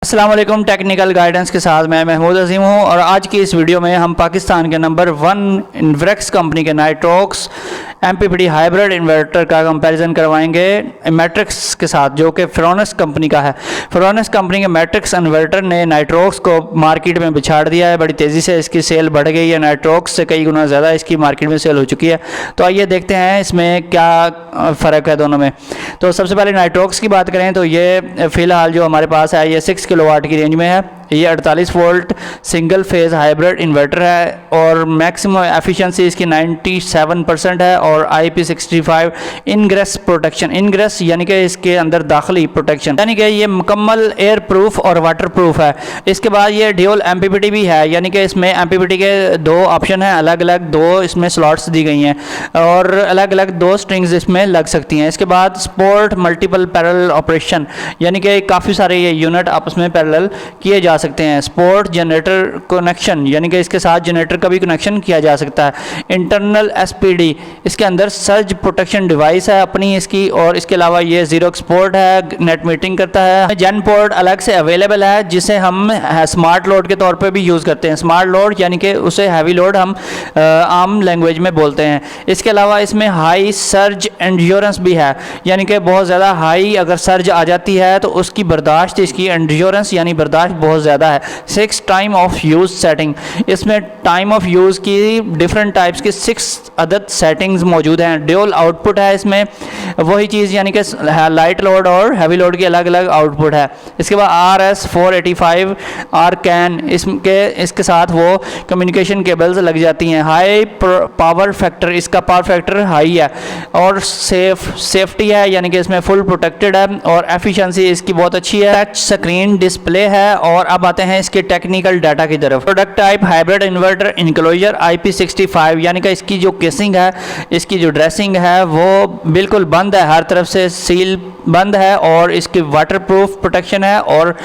अस्सलाम वालेकुम। Technical guidance के साथ मैं महमूद अजीम हूँ और आज की इस वीडियो में हम पाकिस्तान के नंबर 1 इन्वेक्स कंपनी के नाइट्रोक्स MPPT हाइब्रिड इन्वर्टर का कंपैरिजन करवाएंगे मैट्रिक्स के साथ, जो कि फ्रोनस कंपनी का है। फ्रोनस कंपनी के मैट्रिक्स इन्वर्टर ने नाइट्रोक्स को मार्केट में बिछाड़ दिया है। बड़ी तेज़ी से इसकी सेल बढ़ गई है, नाइट्रोक्स से कई गुना ज़्यादा इसकी मार्केट में सेल हो चुकी है। तो आइए देखते हैं इसमें क्या फ़र्क है दोनों में। तो सबसे पहले नाइट्रोक्स की बात करें तो ये फ़िलहाल जो हमारे पास है ये 6 किलोवाट की रेंज में है। ये 48 volt single phase hybrid inverter है और मैक्सिमम एफिशिएंसी इसकी 97% है और IP65 इनग्रेस प्रोटेक्शन, इनग्रेस यानी कि इसके अंदर दाखिली प्रोटेक्शन, यानी कि ये मुकम्मल एयर प्रूफ और वाटर प्रूफ है। इसके बाद ये ड्यूल MPPT भी है, यानी कि इसमें MPPT के 2 ऑप्शन हैं, अलग अलग 2 इसमें स्लॉट्स दी गई हैं और अलग अलग 2 स्ट्रिंग्स इसमें लग सकती हैं। इसके बाद स्पोर्ट मल्टीपल पैरेलल ऑपरेशन, यानी कि काफ़ी सारे ये यूनिट आपस में पैरेलल किए जा सकते हैं। स्पोर्ट जनरेटर कनेक्शन, यानी कि इसके साथ जनरेटर का भी कनेक्शन किया जा सकता है। इंटरनल SPD, इसके अंदर सर्ज प्रोटेक्शन डिवाइस है अपनी इसकी, और इसके अलावा ये जीरो एक्सपोर्ट है, नेट मीटरिंग करता है। जेन पोर्ट अलग से अवेलेबल है जिसे हम स्मार्ट लोड के तौर पे भी यूज़ करते हैं। स्मार्ट लोड यानी कि उसे हैवी लोड हम आम लैंग्वेज में बोलते हैं। इसके अलावा इसमें हाई सर्ज एंड्योरेंस भी है, यानी कि बहुत ज़्यादा हाई अगर सर्ज आ जाती है तो उसकी बर्दाश्त, इसकी एंड्योरेंस यानी बर्दाश्त बहुत ज़्यादा है। 6 टाइम ऑफ यूज़ सेटिंग, इसमें टाइम ऑफ यूज़ की डिफरेंट टाइप्स की 6 अदद सेटिंग्स मौजूद हैं। ड्यूल आउटपुट है इसमें, वही चीज़ यानी कि लाइट लोड और हैवी लोड की अलग अलग आउटपुट है। इसके बाद RS485 आरकैन, इसके साथ वो कम्युनिकेशन केबल्स लग जाती हैं। हाई पावर फैक्टर, इसका पावर फैक्टर हाई है और सेफ्टी है, यानी कि इसमें फुल प्रोटेक्टेड है और एफिशिएंसी इसकी बहुत अच्छी है। टच स्क्रीन डिस्प्ले है। और अब आते हैं इसके टेक्निकल डाटा की तरफ। Product type hybrid inverter enclosure IP65, यानी कि इसकी जो केसिंग है, इसकी जो ड्रेसिंग है वो बिल्कुल बंद है, हर तरफ से सील बंद है और इसकी वाटर प्रूफ प्रोटेक्शन है और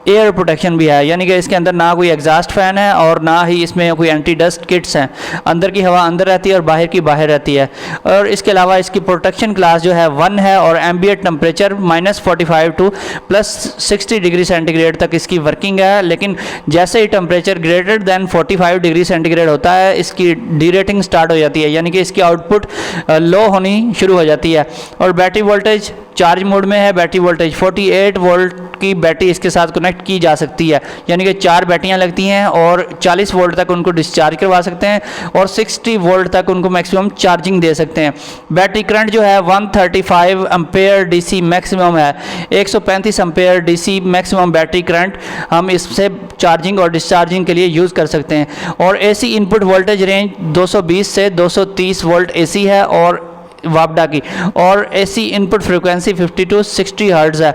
एयर प्रोटेक्शन भी है, यानी कि इसके अंदर ना कोई एग्जॉस्ट फैन है और ना ही इसमें कोई एंटी डस्ट किट्स हैं। अंदर की हवा अंदर रहती है और बाहर की बाहर रहती है। और इसके अलावा इसकी प्रोटेक्शन क्लास जो है 1 है और ambient temperature -45 to +60 degree centigrade तक इसकी वर्किंग है। लेकिन जैसे ही temperature greater than 45 degree centigrade होता है इसकी डीरेटिंग स्टार्ट हो जाती है, यानी कि इसकी आउटपुट लो होनी शुरू हो जाती है। और बैटरी वोल्टेज चार्ज मोड में है। बैटरी वोल्टेज 48 वोल्ट की बैटरी इसके साथ कनेक्ट की जा सकती है, यानी कि 4 बैटरियां लगती हैं और 40 वोल्ट तक उनको डिस्चार्ज करवा सकते हैं और 60 वोल्ट तक उनको मैक्सिमम चार्जिंग दे सकते हैं। बैटरी करंट जो है 135 एम्पेयर DC मैक्सिमम है। 135 ampere DC maximum battery current हम इससे चार्जिंग और डिस्चार्जिंग के लिए यूज़ कर सकते हैं। और AC इनपुट वोल्टेज रेंज 220 से 230 वोल्ट AC है और वापडा की, और AC input frequency 50 to 60 hertz है।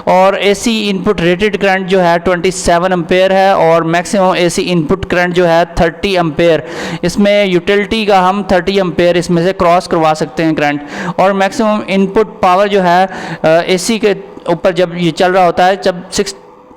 और AC इनपुट रेटेड करंट जो है 27 एम्पेयर है और मैक्सिमम AC इनपुट करंट जो है 30 एम्पेयर। इसमें यूटिलिटी का हम 30 एम्पेयर इसमें से क्रॉस करवा सकते हैं करंट। और मैक्सिमम इनपुट पावर जो है AC के ऊपर जब ये चल रहा होता है जब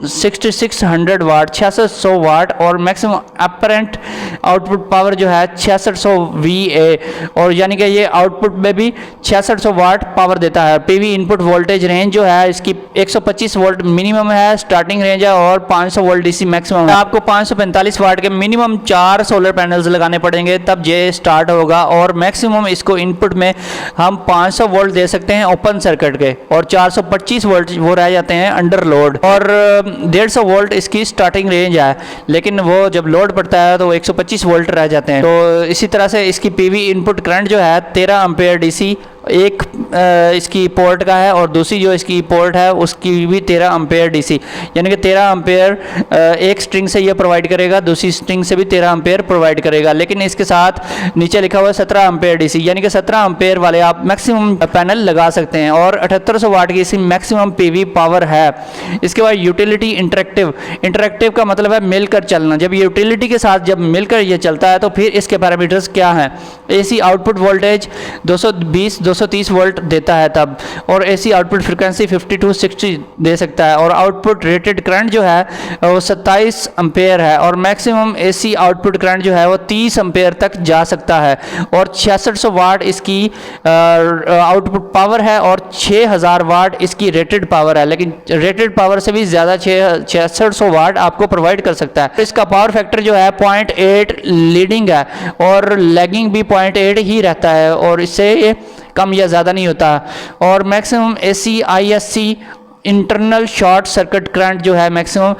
6600 वाट 6600 वाट और मैक्सिमम अपरेंट आउटपुट पावर जो है 6600 VA, और यानी कि ये आउटपुट में भी 6600 वाट पावर देता है। PV इनपुट वोल्टेज रेंज जो है इसकी 125 वोल्ट मिनिमम है, स्टार्टिंग रेंज है, और 500 वोल्ट DC मैक्सिमम है। आपको 545 वाट के मिनिमम 4 सोलर पैनल्स लगाने पड़ेंगे तब ये स्टार्ट होगा। और मैक्सिमम इसको इनपुट में हम 500 वोल्ट दे सकते हैं ओपन सर्किट के, और 425 वोल्ट वो रह जाते हैं अंडर लोड। और 150 वोल्ट इसकी स्टार्टिंग रेंज है, लेकिन वो जब लोड पड़ता है तो 125 वोल्ट रह जाते हैं। तो इसी तरह से इसकी PV इनपुट करंट जो है 13 एम्पेयर DC एक इसकी पोर्ट का है और दूसरी जो इसकी पोर्ट है उसकी भी 13 एम्पेयर DC, यानी कि 13 एम्पेयर एक स्ट्रिंग से ये प्रोवाइड करेगा, दूसरी स्ट्रिंग से भी 13 एम्पेयर प्रोवाइड करेगा। लेकिन इसके साथ नीचे लिखा हुआ है 17 एम्पेयर DC, यानी कि 17 एम्पेयर वाले आप मैक्सिमम पैनल लगा सकते हैं। और 7800 वाट की इसकी मैक्सिमम PV पावर है। इसके बाद यूटिलिटी इंटरेक्टिव का मतलब है मिलकर चलना। जब यूटिलिटी के साथ जब मिलकर ये चलता है तो फिर इसके पैरामीटर्स क्या हैं। AC आउटपुट वोल्टेज 220 230 वोल्ट देता है तब, और एसी आउटपुट फ्रिक्वेंसी 50 to 60 दे सकता है, और आउटपुट रेटेड करंट जो है वो 27 एम्पेयर है, और मैक्सिमम एसी आउटपुट करंट जो है वो 30 एम्पेयर तक जा सकता है, और 6600 वाट इसकी आउटपुट पावर है, और 6000 वाट इसकी रेटेड पावर है, लेकिन रेटेड पावर से भी ज़्यादा 6600 वाट आपको प्रोवाइड कर सकता है। इसका पावर फैक्टर जो है 0.8 लीडिंग है, और लैगिंग भी 0.8 ही रहता है, और इससे ये कम या ज़्यादा नहीं होता। और maximum AC ISC internal short circuit current जो है मैक्सिमम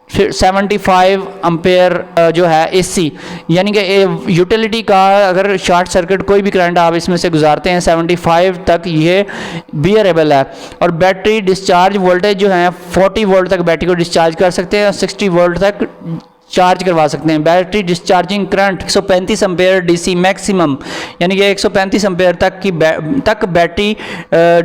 75 एम्पेयर जो है एसी, यानी कि यूटिलिटी का अगर शॉर्ट सर्किट कोई भी करंट आप इसमें से गुजारते हैं 75 तक ये बियरेबल है। और बैटरी डिस्चार्ज वोल्टेज जो है 40 वोल्ट तक बैटरी को डिस्चार्ज कर सकते हैं, और 60 वोल्ट तक चार्ज करवा सकते हैं। Battery discharging current 135 ampere DC maximum, यानी कि 135 एम्पेयर तक बैटरी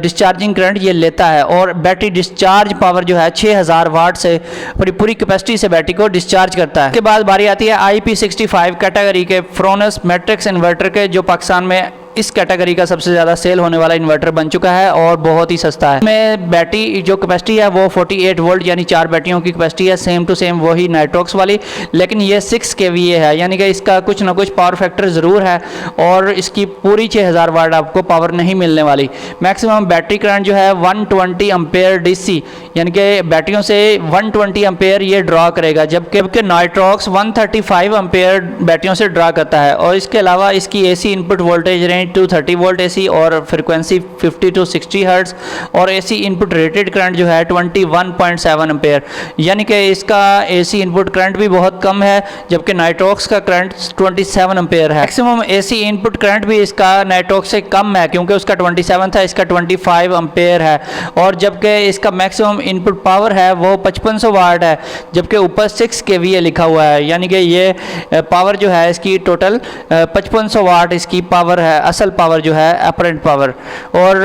डिस्चार्जिंग करंट ये लेता है, और बैटरी डिस्चार्ज पावर जो है 6000 वाट से पूरी कैपेसिटी से बैटरी को डिस्चार्ज करता है। इसके बाद बारी आती है IP65 कैटेगरी के फ्रोनस मैट्रिक्स इन्वर्टर के, जो पाकिस्तान में इस कैटेगरी का सबसे ज़्यादा सेल होने वाला इन्वर्टर बन चुका है और बहुत ही सस्ता है। में बैटरी जो कैपेसिटी है वो 48 वोल्ट यानी 4 बैटरियों की कैपेसिटी है, सेम टू सेम वही नाइट्रॉक्स वाली, लेकिन ये 6 kVA है, यानी कि इसका कुछ ना कुछ पावर फैक्टर ज़रूर है, और इसकी पूरी 6000 वाट आपको पावर नहीं मिलने वाली। मैक्सिमम बैटरी करंट जो है 120 एम्पेयर DC, यानी कि बैटरियों से 120 एम्पेयर ये ड्रा करेगा, जबकि नाइट्रॉक्स 135 एम्पेयर बैटरियों से ड्रा करता है। और इसके अलावा इसकी AC input voltage range 230 volt AC और फ्रिक्वेंसी 50 to 60 हर्ट्ज, और AC इनपुट रेटेड करंट जो है 21.7 एम्पेयर, यानी कि इसका AC इनपुट करंट भी बहुत कम है, जबकि नाइट्रॉक्स का करंट 27 एम्पेयर है। मैक्सिमम AC इनपुट करंट भी इसका नाइट्रॉक्स से कम है, क्योंकि उसका 27 था, इसका 25 एम्पेयर है, और जबकि इसका मैक्सिमम इनपुट पावर है वो 5500 वाट है, जबकि ऊपर 6 kVA लिखा हुआ है, यानी कि ये पावर जो है इसकी टोटल 5500 वाट इसकी पावर है, असल पावर जो है अपरेंट पावर। और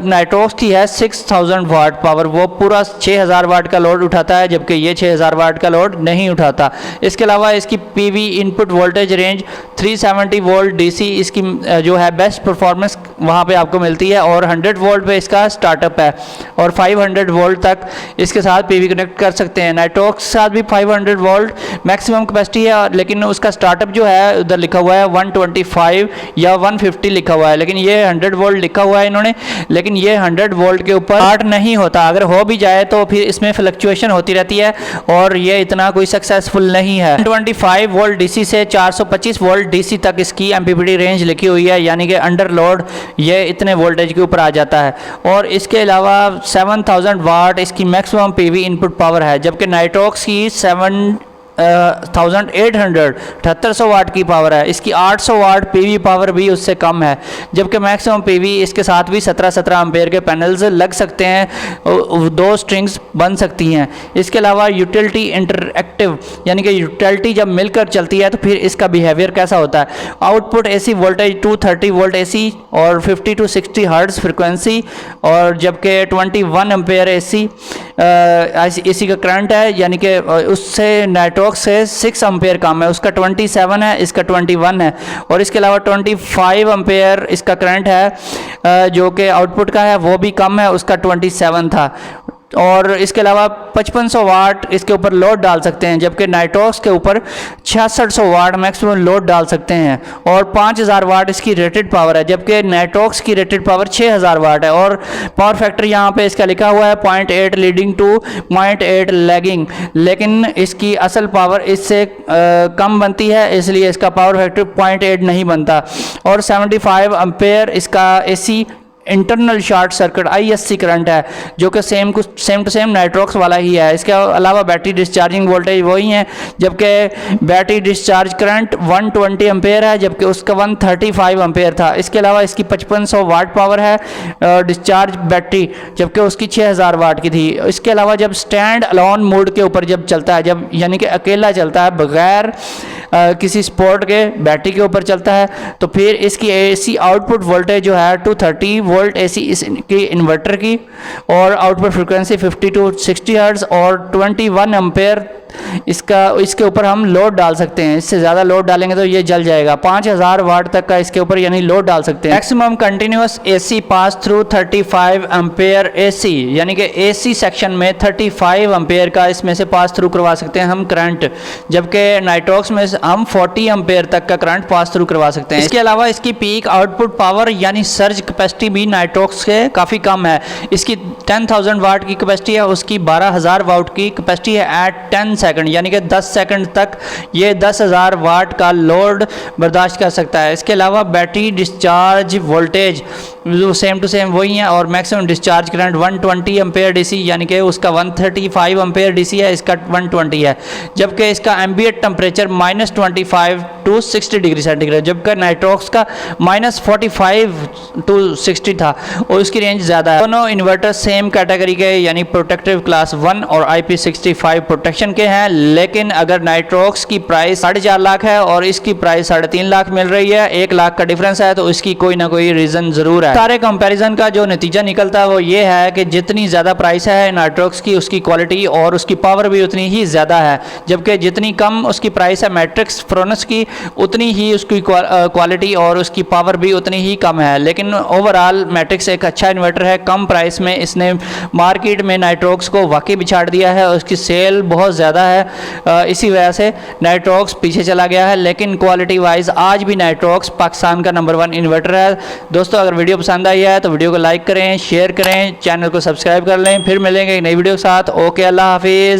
नाइट्रॉक्स की है 6000 वाट पावर, वो पूरा 6000 वाट का लोड उठाता है, जबकि ये 6000 वाट का लोड नहीं उठाता। इसके अलावा इसकी PV input voltage range 370 volt DC इसकी जो है बेस्ट परफॉर्मेंस वहाँ पे आपको मिलती है, और 100 वोल्ट पे इसका स्टार्टअप है, और 500 वोल्ट तक इसके साथ PV कनेक्ट कर सकते हैं। नाइट्रॉक्स के साथ भी 500 वोल्ट मैक्सिमम कैपेसिटी है, लेकिन उसका स्टार्टअप जो है उधर लिखा हुआ है 125 या 150 लिखा हुआ है, लेकिन ये 100 वोल्ट लिखा हुआ है इन्होंने, लेकिन ये 100 वोल्ट के ऊपर स्टार्ट नहीं होता। अगर हो भी जाए तो फिर इसमें फ्लक्चुएशन होती रहती है, और ये इतना कोई सक्सेसफुल नहीं है। 125 वोल्ट DC से 425 वोल्ट DC तक इसकी MPPT रेंज लिखी हुई है, यानी कि अंडर लोड ये इतने वोल्टेज के ऊपर आ जाता है। और इसके अलावा 7000 वाट इसकी मैक्सिमम PV इनपुट पावर है, जबकि नाइट्रॉक्स की 7800 वाट की पावर है, इसकी 800 वाट PV पावर भी उससे कम है, जबकि मैक्सिमम PV इसके साथ भी 17 एम्पेयर के पैनल्स लग सकते हैं, 2 स्ट्रिंग्स बन सकती हैं। इसके अलावा यूटिलिटी इंटरएक्टिव, यानी कि यूटिलिटी जब मिलकर चलती है तो फिर इसका बिहेवियर कैसा होता है। Output AC voltage 230 volt AC और 50 to 60 हर्ट्ज फ्रिक्वेंसी, और जबकि 21 एम्पेयर AC का करंट है, यानी कि उससे नाइट्रॉक्स से 6 एम्पेयर कम है, उसका 27 है, इसका 21 है। और इसके अलावा 25 एम्पेयर इसका करंट है जो कि आउटपुट का है, वो भी कम है, उसका 27 था। और इसके अलावा 5500 वाट इसके ऊपर लोड डाल सकते हैं, जबकि नाइट्रॉक्स के ऊपर 6600 वाट मैक्सिमम लोड डाल सकते हैं, और 5000 वाट इसकी रेटेड पावर है, जबकि नाइट्रॉक्स की रेटेड पावर 6000 वाट है। और पावर फैक्टर यहाँ पे इसका लिखा हुआ है 0.8 लीडिंग टू 0.8 लैगिंग, लेकिन इसकी असल पावर इससे कम बनती है, इसलिए इसका पावर फैक्टर 0.8 नहीं बनता। और 75 एम्पेयर इसका AC internal short circuit ISC current है, जो कि सेम टू सेम नाइट्रॉक्स वाला ही है। इसके अलावा बैटरी डिस्चार्जिंग वोल्टेज वही है, जबकि बैटरी डिस्चार्ज करंट 120 एम्पेयर है, जबकि उसका 135 एम्पेयर था। इसके अलावा इसकी 5500 वाट पावर है डिस्चार्ज बैटरी, जबकि उसकी 6000 वाट की थी। इसके अलावा जब स्टैंड अलोन मोड के ऊपर जब चलता है, जब यानी कि अकेला चलता है बगैर किसी सपोर्ट के बैटरी के ऊपर चलता है, तो फिर इसकी AC आउटपुट वोल्टेज जो है 230 वोल्ट AC इसकी इन्वर्टर की, और आउटपुट फ्रिक्वेंसी 50 to 60 हर्ट्ज और 21 एम्पेयर इसके ऊपर हम लोड डाल सकते हैं। इससे ज़्यादा लोड डालेंगे तो ये जल जाएगा। 5000 वाट तक का इसके ऊपर यानी लोड डाल सकते हैं। Maximum continuous AC pass through 35 ampere AC, यानी कि एसी सेक्शन में 35 एम्पेयर का इसमें से पास थ्रू करवा सकते हैं हम करंट, जबकि नाइट्रॉक्स में हम 40 एम्पेयर तक का करंट पास थ्रू करवा सकते हैं। इसके अलावा इसकी पीक आउटपुट पावर यानी सर्ज कैपेसिटी भी नाइट्रॉक्स से काफ़ी कम है। इसकी 10,000 वाट की कैपेसिटी है, उसकी 12,000 वाट की कैपेसिटी है एट 10 सेकंड, यानी कि 10 सेकंड तक ये 10,000 वाट का लोड बर्दाश्त कर सकता है। इसके अलावा battery discharge voltage same to same वही है, और maximum discharge current 120 ampere DC, यानी कि उसका 135 एम्पेयर डीसी है, इसका 120 है। जबकि इसका ambient temperature -25 to 60 degree centigrade, जबकि नाइट्रॉक्स का -45 टू 60 था और उसकी रेंज ज़्यादा है। दोनों इन्वर्टर सेम कैटेगरी के यानी प्रोटेक्टिव क्लास 1 और IP65 प्रोटेक्शन के हैं, लेकिन अगर नाइट्रॉक्स की प्राइस 4.5 लाख है और इसकी प्राइस 3.5 लाख मिल रही है, 1 लाख का डिफरेंस है, तो इसकी कोई ना कोई रीज़न ज़रूर है। सारे कंपैरिजन का जो नतीजा निकलता है वो ये है कि जितनी ज़्यादा प्राइस है नाइट्रॉक्स की, उसकी क्वालिटी और उसकी पावर भी उतनी ही ज़्यादा है, जबकि जितनी कम उसकी प्राइस है मैट्रिक्स फ्रोनस की, उतनी ही उसकी क्वालिटी और उसकी पावर भी उतनी ही कम है। लेकिन ओवरऑल मैट्रिक्स एक अच्छा इन्वर्टर है, कम प्राइस में इसने मार्केट में नाइट्रॉक्स को वाकई बिछाड़ दिया है और उसकी सेल बहुत ज़्यादा है। इसी वजह से नाइट्रॉक्स पीछे चला गया है, लेकिन क्वालिटी वाइज आज भी नाइट्रॉक्स पाकिस्तान का नंबर 1 इन्वर्टर है। दोस्तों, अगर वीडियो पसंद आई है तो वीडियो को लाइक करें, शेयर करें, चैनल को सब्सक्राइब कर लें। फिर मिलेंगे एक नई वीडियो के साथ। ओके, अल्लाह हाफिज़।